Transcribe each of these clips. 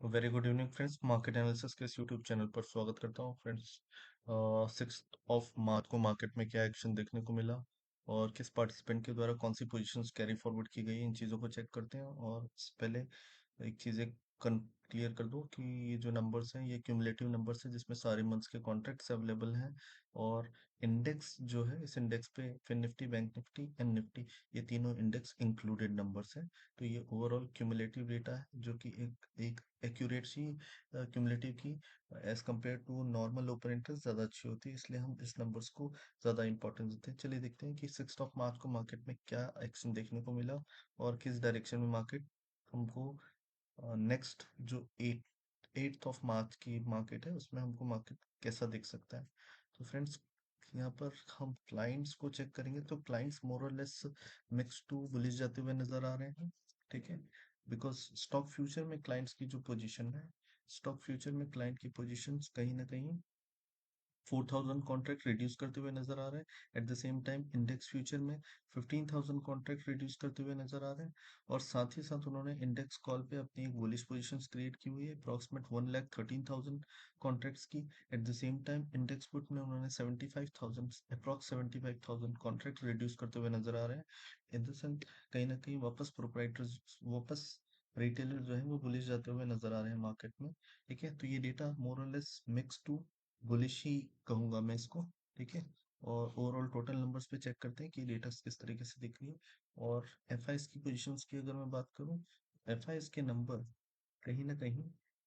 Very good evening friends. Market analysis के इस YouTube channel पर स्वागत करता हूं फ्रेंड्स। 6 मार्च को मार्केट में क्या एक्शन देखने को मिला और किस पार्टिसिपेंट के द्वारा कौन सी पोजीशंस कैरी फॉरवर्ड की गई, इन चीज़ों को चेक करते हैं। और इससे पहले एक चीज़ें क्लियर कर दूं कि ये जो नंबर्स हैं ये क्यूमुलेटिव नंबर्स हैं जिसमें सारे मंथ्स के कॉन्ट्रैक्ट्स अवेलेबल हैं। और इंडेक्स जो है, इस इंडेक्स पे फिन निफ्टी, बैंक निफ्टी एंड निफ्टी, ये तीनों इंडेक्स इंक्लूडेड नंबर्स हैं। तो ये ओवरऑल क्यूमुलेटिव डेटा है जो कि एक एक एक्यूरेसी क्यूमुलेटिव की as compare to normal open interest ज़्यादा अच्छी होती है, इसलिए हम इस नंबर्स को ज़्यादा इंपॉर्टेंस देते हैं। चलिए देखते हैं कि 6 मार्च को मार्केट में क्या एक्शन देखने को मिला और किस डायरेक्शन में मार्केट हमको नेक्स्ट जो 8 मार्च की मार्केट है उसमें हमको मार्केट कैसा दिख सकता है। तो फ्रेंड्स, यहाँ पर हम क्लाइंट्स को चेक करेंगे तो क्लाइंट्स मोर और लेस मिक्स टू बुलिश जाते हुए नजर आ रहे हैं। ठीक है, बिकॉज स्टॉक फ्यूचर में क्लाइंट्स की जो पोजीशन है, स्टॉक फ्यूचर में क्लाइंट की पोजीशंस कहीं ना कहीं 4,000 कॉन्ट्रैक्ट रिड्यूस करते हुए नजर आ रहे हैं। At the same time index future में 15,000 कॉन्ट्रैक्ट रिड्यूस करते हुए नजर आ रहे हैं। और साथ ही साथ उन्होंने इंडेक्स कॉल पे अपनी एक बुलिश पोजीशन क्रिएट की हुई है, अप्रॉक्सीमेट 1,13,000 कॉन्ट्रैक्ट्स की। At the same time index put में उन्होंने 75,000 अप्रॉक्स 75,000 कॉन्ट्रैक्ट रिड्यूस करते हुए नजर आ रहे हैं। इन द सेंस कहीं ना कहीं वापस रिटेलर जो है वो बुलिश जाते हुए नजर आ रहे हैं मार्केट में। ठीक है, तो ये डेटा मोर और लेस मिक्स टू बुलिश ही कहूंगा मैं इसको। ठीक है, और ओवरऑल टोटल नंबर्स पे चेक करते हैं कि डेटा किस तरीके से दिख रही है। और एफ की पोजीशंस की अगर मैं बात करूं, एफ के नंबर कहीं ना कहीं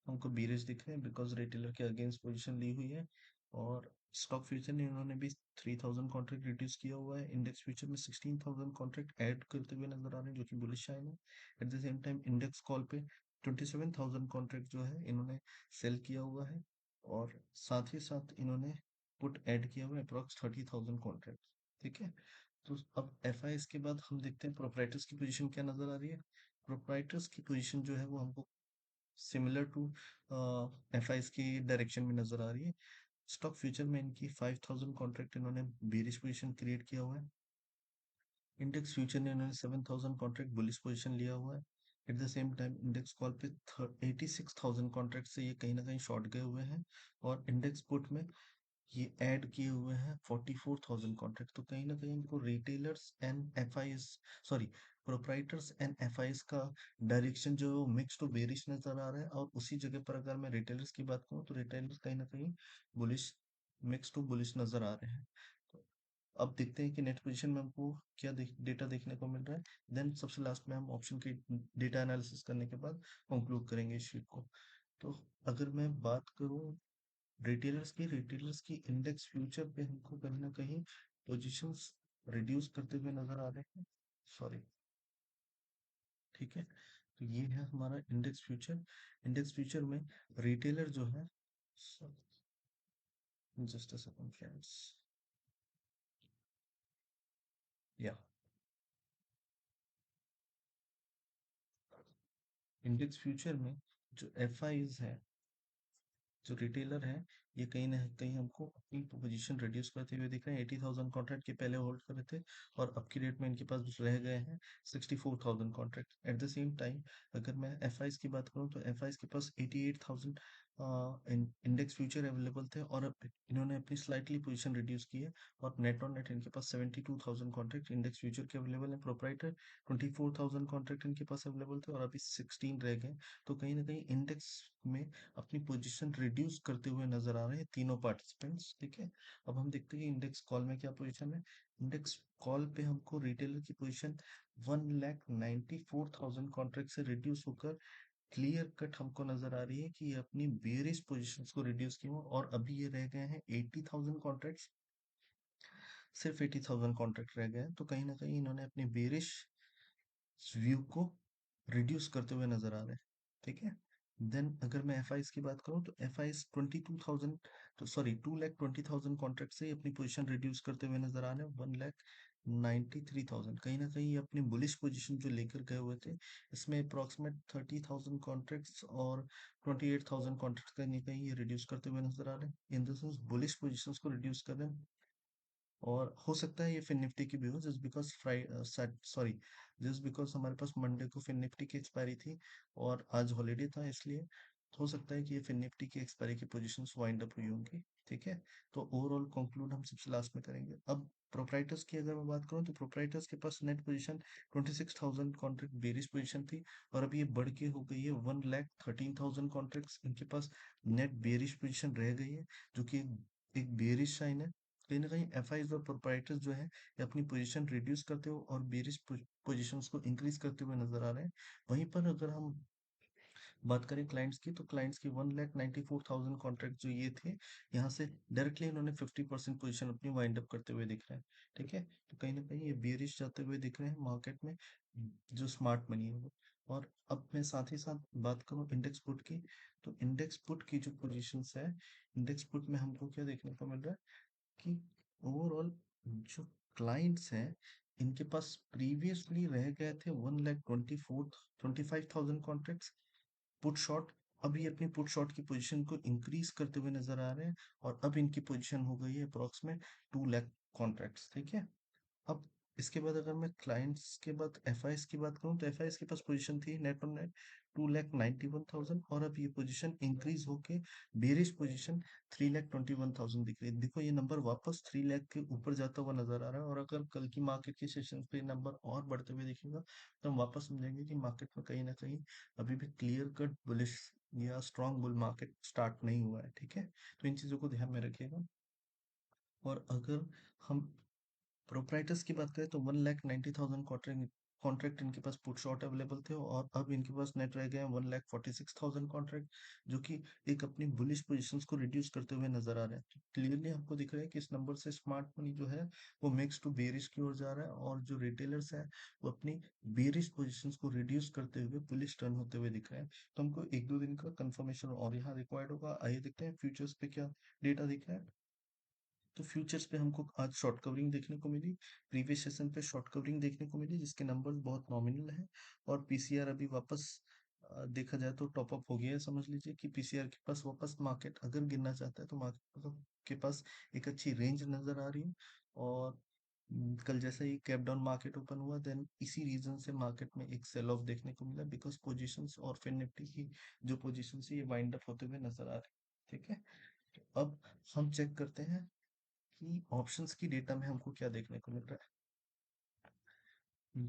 हमको बीरिश दिख रहे हैं बिकॉज रिटेलर के अगेंस्ट पोजीशन ली हुई है। और स्टॉक फ्यूचर ने उन्होंने भी 3,000 कॉन्ट्रैक्ट रिड्यूस किया हुआ है, इंडेक्स फ्यूचर में 16,000 कॉन्ट्रैक्ट ऐड करते हुए नजर आ रहे हैं जो कि बुलिश साइन है। At the same time index call पे 27,000 कॉन्ट्रैक्ट जो है इन्होंने सेल किया हुआ है। और साथ ही साथ इन्होंने पुट ऐड किया हुआ है अप्रॉक्स 30,000 कॉन्ट्रैक्ट। ठीक है, तो अब एफ के बाद हम देखते हैं प्रोपराइटर्स की पोजीशन क्या नजर आ रही है। प्रोपराइटर्स की पोजीशन जो है वो हमको सिमिलर टू एफ की डायरेक्शन में नजर आ रही है। स्टॉक फ्यूचर में इनकी 5,000 कॉन्ट्रैक्ट इन्होंने बेरिश पोजीशन क्रिएट किया हुआ है। इंडेक्स फ्यूचर ने इन्होंने 7,000 कॉन्ट्रैक्ट बुलिश पोजीशन लिया हुआ है। At the same time index call पे 86,000 कॉन्ट्रैक्ट से ये कहीं ना कहीं शॉर्ट गए हुए हैं। और इंडेक्स पुट में ये ऐड किए हुए हैं 44,000 कॉन्ट्रैक्ट। तो कहीं ना कहीं इनको retailers and F I S, sorry, proprietors and F I S का डायरेक्शन जो है वो मिक्स टू बेरिश नजर आ रहा है। और उसी जगह पर अगर मैं रिटेलर्स की बात करूँ तो रिटेलर्स कहीं ना कहीं बुलिश, मिक्स टू बुलिश नजर आ रहे हैं। तो अब देखते हैं कि नेट पोजीशन में हमको क्या डेटा देखने को मिल रहा है। देन सबसे लास्ट में हम ऑप्शन की डेटा एनालिसिस करने के बाद कंक्लूड करेंगे इस शीट को। तो अगर मैं बात करूं रिटेलर्स की इंडेक्स फ्यूचर पे हमको कहीं ना कहीं पोजीशंस रिड्यूस करते हुए नजर आ रहे हैं। सॉरी, ठीक है, तो ये है हमारा इंडेक्स फ्यूचर। इंडेक्स फ्यूचर में रिटेलर जो है, जस्ट अ सेकंड फ्रेंड्स, या इंडेक्स फ्यूचर में जो एफ है, जो रिटेलर है, ये कहीं ना कहीं हमको अपनी पोजीशन रिड्यूस करते हुए दिख रहे हैं। 80,000 कॉन्ट्रैक्ट के पहले होल्ड कर रहे थे और अब की डेट में इनके पास रह गए हैं 64,000 contract. At the same time अगर मैं एफ की बात करूं तो एफ के पास 88,000 इंडेक्स फ्यूचर अवेलेबल थे और अब इन्होंने अपनी स्लाइटली पोजीशन रिड्यूस की है। और नेट ऑन नेट इनके पास 72,000 कॉन्ट्रैक्ट इंडेक्स फ्यूचर के अवेलेबल है। प्रोपराइटर 24,000 कॉन्ट्रैक्ट इनके पास अवेलेबल थे और अभी 16 रह गए। तो कहीं ना कहीं इंडेक्स में अपनी पोजीशन रिड्यूस करते हुए नजर आ रहे हैं तीनों पार्टिसिपेंट्स। ठीक है, अब हम देखते हैं कि इंडेक्स कॉल में क्या पोजीशन है। इंडेक्स कॉल पे हमको रिटेलर की पोजीशन 1,94,000 कॉन्ट्रैक्ट से रिड्यूस होकर क्लियर कट हमको नजर आ रही है कि ये अपनी बेरिश पोजीशंस को रिड्यूस किए हुए और अभी ये रह गए हैं 80,000 कॉन्ट्रैक्ट्स, सिर्फ 80,000 कॉन्ट्रैक्ट रह गए हैं। तो कहीं ना कहीं इन्होंने अपनी बेरिश व्यू को रिड्यूस करते हुए नजर आ रहे हैं। ठीक है, देन अगर मैं एफ की बात करूं तो एफ 22,000, तो सॉरी 2,20,000 कॉन्ट्रैक्ट से ही अपनी पोजीशन रिड्यूस करते हुए नजर आ रहे हैं 1,93,000। कहीं ना कहीं ये अपनी बुलिश पोजीशन जो लेकर गए हुए थे, इसमें अप्रॉक्सीमेट 30,000 कॉन्ट्रैक्ट्स और 28,000 कॉन्ट्रैक्ट कहीं ना कहीं ये रिड्यूस करते हुए नजर आ रहे हैं। In the sense bullish positions को रिड्यूस कर रहे हैं। और हो सकता है ये फिन निफ्टी की भी हो, just because sorry, just because हमारे पास मंडे को फिन निफ्टी की एक्सपायरी थी और आज हॉलीडे था इसलिए। हो सकता है कि ये फिर निफ्टी की एक्सपायरी की पोजीशंस वाइंड अप हुई होंगी। ठीक है, तो ओवरऑल कंक्लूड हम सबसे लास्ट में करेंगे। अब प्रोप्राइटर्स की अगर मैं बात करूं तो प्रोप्राइटर्स के पास net position 26,000 contract bearish position थी, और अब ये बढ़ के हो गई है 1,13,000 कॉन्ट्रैक्ट्स इनके पास नेट बेरिश पोजीशन रह गई है, जो कि एक बेरिश साइन है। कहीं ना कहीं एफआईज और प्रोप्राइटर्स जो है ये अपनी पोजीशन रिड्यूस करते हुए और बेरिश पोजीशंस को इंक्रीज करते हुए नजर आ रहे हैं। वहीं पर अगर हम बात करें क्लाइंट्स की, तो क्लाइंट्स की 1,94,000 कॉन्ट्रैक्ट जो ये थे, यहाँ से डायरेक्टली इन्होंने 50% पोजीशन अपनी वाइंड अप करते हुए दिख रहे हैं। ठीक है, तो कहीं ना कहीं ये बेरिश जाते हुए दिख रहे हैं मार्केट में, जो स्मार्ट मनी है वो। और अब मैं साथ ही साथ बात करूं इंडेक्स पुट की, तो इंडेक्स पुट की जो पोजीशंस है, इंडेक्स पुट में हमको क्या देखने को मिल रहा है कि ओवरऑल जो क्लाइंट्स हैं, इनके पास प्रीवियसली रह गए थे 1,24,25,000 कॉन्ट्रैक्ट्स पुट शॉट। अभी अपनी पुट शॉट की पोजीशन को इंक्रीज करते हुए नजर आ रहे हैं, और अब इनकी पोजीशन हो गई है अप्रोक्सीमेट 2 लाख कॉन्ट्रैक्ट्स। ठीक है, अब इसके बाद अगर मैं क्लाइंट्स के बाद एफआईएस की बात करूं, तो एफआईएस के पास पोजीशन थी नेट ऑन नेट 2,91,000, और अब ये पोजीशन इंक्रीज होके बेरिश पोजीशन 3,21,000 दिख रही है। देखो ये नंबर वापस 3 लाख के ऊपर जाता हुआ नजर आ रहा है, और अगर कल की मार्केट के सेशन पे नंबर और बढ़ते हुए दिखेगा, तो हम वापस समझेंगे कि मार्केट में कहीं ना कहीं अभी भी क्लियर कट बुलिश या स्ट्रॉन्ग बुल मार्केट स्टार्ट नहीं हुआ है। ठीक है, तो इन चीजों को ध्यान में रखिएगा। और अगर हम प्रोप्राइटर्स की बात करें, तो 1,90,000 कॉन्ट्रैक्ट कॉन्ट्रैक्ट इनके पास पुट शॉट अवेलेबल थे, और अब इनके पास नेट रह गए हैं 1,46,000 कॉन्ट्रैक्ट, जो कि एक अपनी बुलिश पोजीशंस को रिड्यूस करते हुए नजर आ रहे हैं। तो क्लियरली हमको दिख रहा है कि इस नंबर से स्मार्ट मनी जो है वो मिक्स टू बेरिश की ओर जा रहा है, और जो रिटेलर्स हैं वो अपनी बेरिश पोजीशंस को रिड्यूस करते हुए बुलिश टर्न होते हुए दिख रहे हैं। तो हमको एक दो दिन का कंफर्मेशन और यहाँ रिक्वायर्ड होगा। आइए देखते हैं फ्यूचर्स पे क्या डेटा दिख रहा है। तो फ्यूचर्स पे हमको आज शॉर्ट कवरिंग देखने को मिली, प्रीवियस सेशन पे शॉर्ट कवरिंग देखने को मिली, जिसके नंबर्स बहुत नॉमिनल हैं, और पीसीआर अभी वापस देखा जाए तो टॉप अप हो गया है। समझ लीजिए कि पीसीआर के पास वापस मार्केट अगर गिरना चाहता है, तो मार्केट के पास एक अच्छी रेंज नजर आ रही है। और कल जैसे ही कैप डाउन मार्केट ओपन हुआ, देन इसी रीजन से मार्केट में एक सेल ऑफ देखने को मिला, बिकॉज पोजीशंस और फिर निफ्टी की जो पोजीशन है ये वाइंड अप होते हुए नजर आ रही है। ठीक है, तो अब हम चेक करते हैं कि ऑप्शंस की डेटा में हमको क्या देखने को मिल रहा है।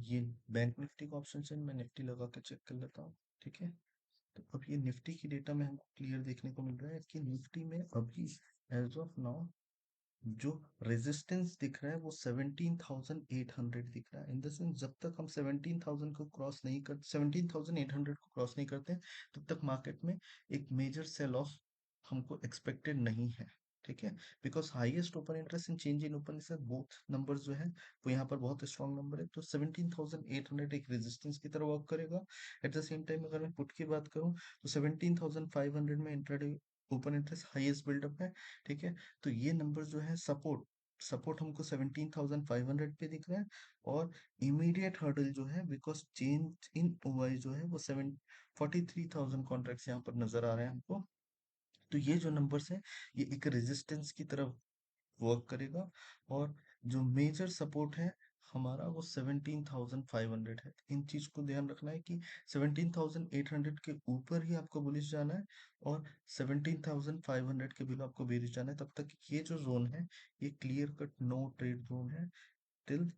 ये बैंक निफ्टी का ऑप्शन है, मैं निफ्टी लगा के चेक कर लेता हूँ। ठीक है, तो अब ये निफ्टी की डेटा में हमको क्लियर देखने को मिल रहा है कि निफ्टी में अभी एज ऑफ नाउ जो रेजिस्टेंस दिख रहा है वो 17,800 दिख रहा है। इन द सेंस जब तक हम 17,000 को क्रॉस नहीं कर 17,800 को क्रॉस नहीं करते हैं, तब तक मार्केट में एक मेजर सेल ऑफ हमको एक्सपेक्टेड नहीं है। ठीक है, because highest open interest in change in open interest both numbers जो है वो यहाँ पर बहुत स्ट्रॉन्ग नंबर है, तो 17,800 एक रेजिस्टेंस की तरह वर्क करेगा। एट द सेम टाइम अगर मैं पुट की बात करूँ, तो 17,500 में intraday open interest highest buildup है। ठीक है, तो ये नंबर जो है सपोर्ट सपोर्ट हमको 17,500 पे दिख रहा है, और इमीडिएट हर्डल जो है बिकॉज चेंज इन ओआई जो है वो 43,000 कॉन्ट्रैक्ट्स यहाँ पर नजर आ रहे हैं हमको। तो ये जो नंबर्स है ये एक रेजिस्टेंस की तरफ वर्क करेगा, और जो मेजर सपोर्ट है हमारा वो 17,500 है। इन चीज को ध्यान रखना है कि 17,800 के ऊपर ही आपको बुलिश जाना है, और 17,500 के बिलो आपको बेरिश जाना है। तब तक ये जो जोन है ये clear cut no trade zone है, टिल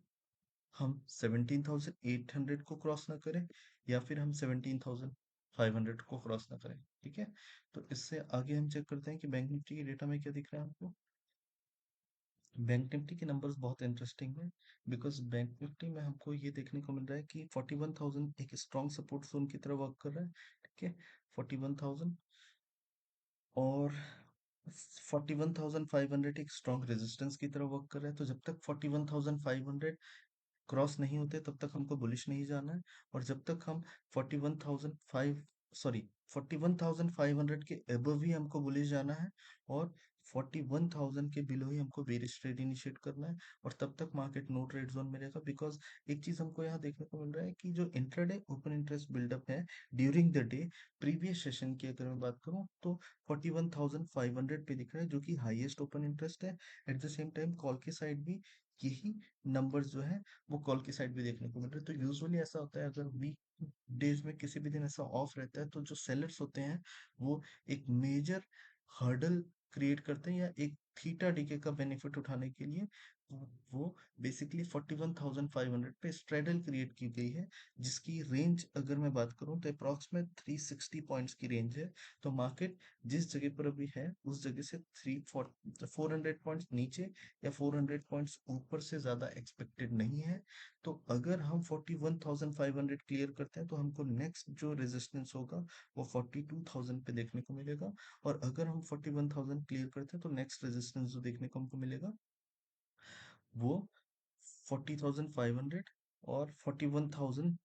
हम 17,800 को क्रॉस ना करें, या फिर हम 17,500 को क्रॉस ना करें। ठीक है, तो इससे आगे हम चेक करते हैं कि बैंक निफ्टी की डेटा में क्या दिख रहा है हमको। बैंक निफ्टी के नंबर्स बहुत इंटरेस्टिंग है, बिकॉज बैंक निफ्टी में हमको ये देखने को मिल रहा है कि 41,000 एक स्ट्रॉन्ग सपोर्ट जोन की तरह वर्क कर रहा है। ठीक है, 41,000, और 41,500 एक स्ट्रॉन्ग रेजिस्टेंस की तरह वर्क कर रहा है। तो जब तक 41,500 क्रॉस नहीं होते तब तक हमको बुलिश नहीं जाना है, और जब तक हम 41,500 सॉरी 41,500 के अबव ही हमको बुलिश जाना है, और 41,000 के बिलो ही हमको बेरिश ट्रेड इनिशिएट करना है, और तब तक मार्केट नो ट्रेड जोन में रहेगा। बिकॉज एक चीज हमको यहाँ देखने को मिल रहा है कि जो इंट्राडे ओपन इंटरेस्ट बिल्डअप है during the day, previous session की अगर मैं बात करूँ तो 41,500 पे दिख रहा है, जो कि हाईएस्ट ओपन इंटरेस्ट है। At the same time call की साइड भी यही नंबर्स जो है वो कॉल की साइड भी देखने को मिल रहे हैं। तो यूजुअली ऐसा होता है, अगर वीक डेज में किसी भी दिन ऐसा ऑफ रहता है, तो जो सेलर्स होते हैं वो एक मेजर हर्डल क्रिएट करते हैं, या एक थीटा डीके का बेनिफिट उठाने के लिए वो बेसिकली 41,500 पे स्ट्रेडल क्रिएट की गई है, जिसकी रेंज अगर मैं बात करूं तो अप्रॉक्सीमेट 360 पॉइंट्स की रेंज है। तो मार्केट जिस जगह पर अभी है उस जगह से 400 पॉइंट्स नीचे या 400 पॉइंट्स ऊपर से ज्यादा एक्सपेक्टेड नहीं है। तो अगर हम 41,500 क्लियर करते हैं तो हमको नेक्स्ट जो रेजिस्टेंस होगा वो 42,000 पे देखने को मिलेगा। और अगर हम 41,000 क्लियर करते हैं तो नेक्स्ट रेजिस्टेंस जो देखने को हमको मिलेगा वो 40,500 और 41,000।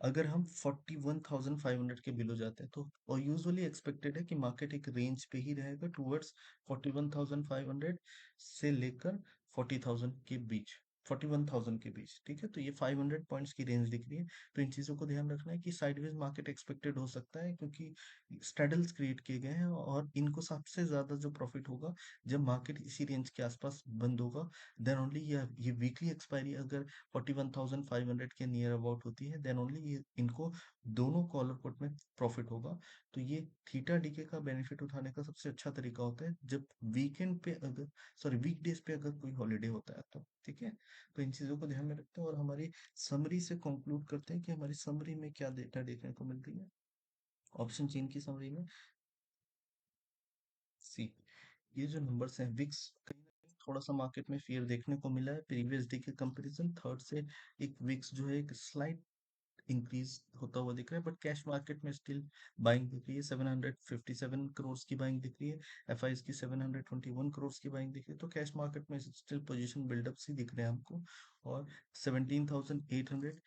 अगर हम 41,500 के बिलो जाते हैं तो, और यूजुअली एक्सपेक्टेड है कि मार्केट एक रेंज पे ही रहेगा टुवर्ड्स 41,500 से लेकर 40,000 के बीच, 41,000 के बीच। ठीक है, तो ये 500 पॉइंट्स की रेंज दिख रही है। तो इन चीजों को ध्यान रखना है कि साइडवेज मार्केट एक्सपेक्टेड हो सकता है, क्योंकि स्ट्रेडल्स क्रिएट किए गए हैं, और इनको सबसे ज्यादा जो प्रॉफिट होगा जब मार्केट इसी रेंज के आसपास बंद होगा, देन ओनली ये वीकली एक्सपायरी अगर 41,500 के नियर अबाउट होती है, देन ओनली ये इनको दोनों कॉलर पुट में प्रॉफिट होगा। तो ये थीटा डीके का बेनिफिट उठाने का सबसे अच्छा तरीका होता है जब वीकेंड पे अगर, सॉरी वीकडेज पे अगर कोई हॉलीडे होता है तो। ठीक है, तो इन चीजों को ध्यान में रखते हैं और हमारी समरी से कंक्लूड करते हैं कि हमारी समरी में क्या डेटा देखने को मिल रही है। ऑप्शन चेन की समरी में सी, ये जो नंबर्स हैं विक्स, कहीं ना कहीं थोड़ा सा मार्केट में फियर देखने को मिला है प्रीवियस डे के कंपैरिजन। थर्ड से एक विक्स जो है एक स्लाइट इंक्रीज होता हुआ दिख रहा है, बट कैश मार्केट में स्टिल बाइंग दिख रही है। 757 करोड़ की बाइंग दिख रही है, एफआईज की 721 करोड़ की बाइंग दिख रही है। तो कैश मार्केट में स्टिल पोजीशन बिल्डअप सी दिख रहे हैं हमको। और 17,800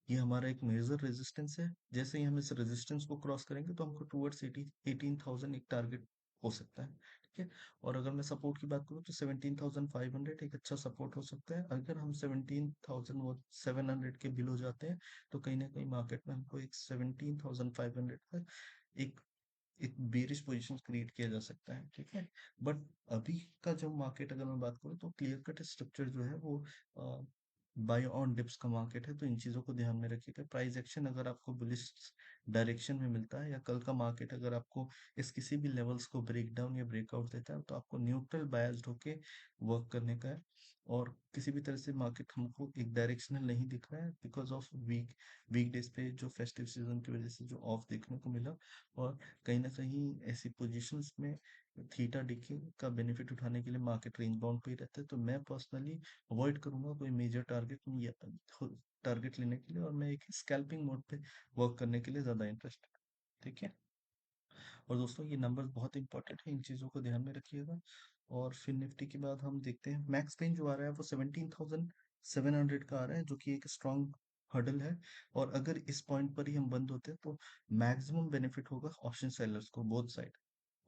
ये हमारा एक मेजर रेजिस्टेंस है। जैसे ही हम इस रेजिस्टेंस को क्रॉस करेंगे तो हमको टुवर्ड्स 18,000 एक टारगेट हो सकता है। ठीक है, और अगर मैं सपोर्ट की बात करूँ तो 17,500 एक अच्छा सपोर्ट हो सकता है। अगर हम 17,700 के बिलो जाते हैं तो कहीं ना कहीं मार्केट में हमको एक 17,500 का एक एक बेरिश पोजीशन क्रिएट किया जा सकता है। ठीक है, बट अभी का जो मार्केट अगर मैं बात करूँ तो क्लियर कट स्ट्रक्चर जो है वो बाय ऑन डिप्स का मार्केट है। तो इन चीजों को ध्यान में रखिएगा। प्राइस एक्शन अगर आपको बुलिश डायरेक्शन में मिलता है, या कल का मार्केट अगर आपको इस किसी भी लेवल्स को ब्रेक डाउन या ब्रेकआउट देता है, तो आपको न्यूट्रल बायस्ड होके वर्क करने का है। और किसी भी तरह से मार्केट हमको एक डायरेक्शनल नहीं दिख रहा है बिकॉज ऑफ वीक डेज पे जो फेस्टिव सीजन की वजह से जो ऑफ देखने को मिला। और कहीं ना कहीं ऐसी पोजीशंस में थीटा डिके का बेनिफिट उठाने के लिए मार्केट रेंज बाउंड पे ही रहता है। तो मैं पर्सनली अवॉइड करूंगा कोई मेजर टारगेट लेने के लिए, और मैं एक स्कैल्पिंग मोड पे वर्क करने के लिए ज्यादा इंटरेस्ट। ठीक है, और दोस्तों ये नंबर्स बहुत इंपॉर्टेंट है, इन चीजों को ध्यान में रखिएगा। और फिर निफ्टी के बाद हम देखते हैं मैक्स पेन जो आ रहा है वो 17,700 का आ रहा है, जो कि एक स्ट्रॉन्ग हर्डल है। और अगर इस पॉइंट पर ही हम बंद होते हैं तो मैक्सिमम बेनिफिट होगा ऑप्शन सेलर्स को, both side,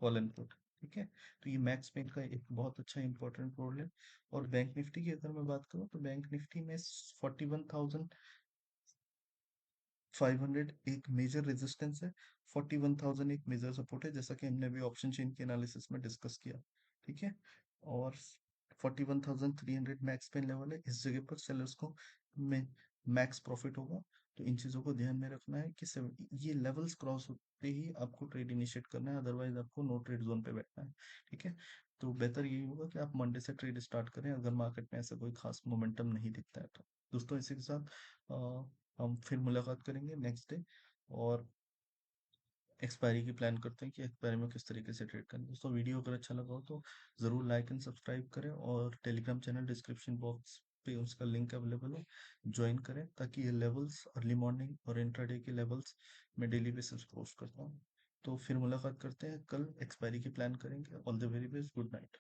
call and put. ठीक है, तो ये मैक्स पेन का एक बहुत अच्छा इंपॉर्टेंट रोल है। और बैंक निफ्टी की अगर मैं बात करूँ तो बैंक निफ्टी में 41,500 एक मेजर रेजिस्टेंस है, 41,000 एक मेजर सपोर्ट है, जैसा कि हमने अभी ऑप्शन चेन के एनालिसिस में डिस्कस किया। ठीक है, और 41,300 मैक्स पेन लेवल है, इस जगह पर सेलर्स को में मैक्स प्रॉफिट होगा। तो इन चीजों को ध्यान में रखना है कि ये लेवल्स क्रॉस होते ही आपको ट्रेड इनिशिएट करना है, अदरवाइज आपको नो ट्रेड जोन पे बैठना है। ठीक है, तो बेहतर यही होगा कि आप मंडे से ट्रेड स्टार्ट करें अगर मार्केट में ऐसा कोई खास मोमेंटम नहीं दिखता है तो। दोस्तों इसी के साथ हम फिर मुलाकात करेंगे नेक्स्ट डे, और एक्सपायरी की प्लान करते हैं कि एक्सपायरी में किस तरीके से ट्रेड करें। दोस्तों वीडियो अगर अच्छा लगा हो तो ज़रूर लाइक एंड सब्सक्राइब करें, और टेलीग्राम चैनल डिस्क्रिप्शन बॉक्स पे उसका लिंक अवेलेबल है, ज्वाइन करें, ताकि ये लेवल्स अर्ली मॉर्निंग और इंट्राडे के लेवल्स मैं डेली बेसिस पोस्ट करता हूँ। तो फिर मुलाकात करते हैं कल, एक्सपायरी की प्लान करेंगे। All the very best, good night.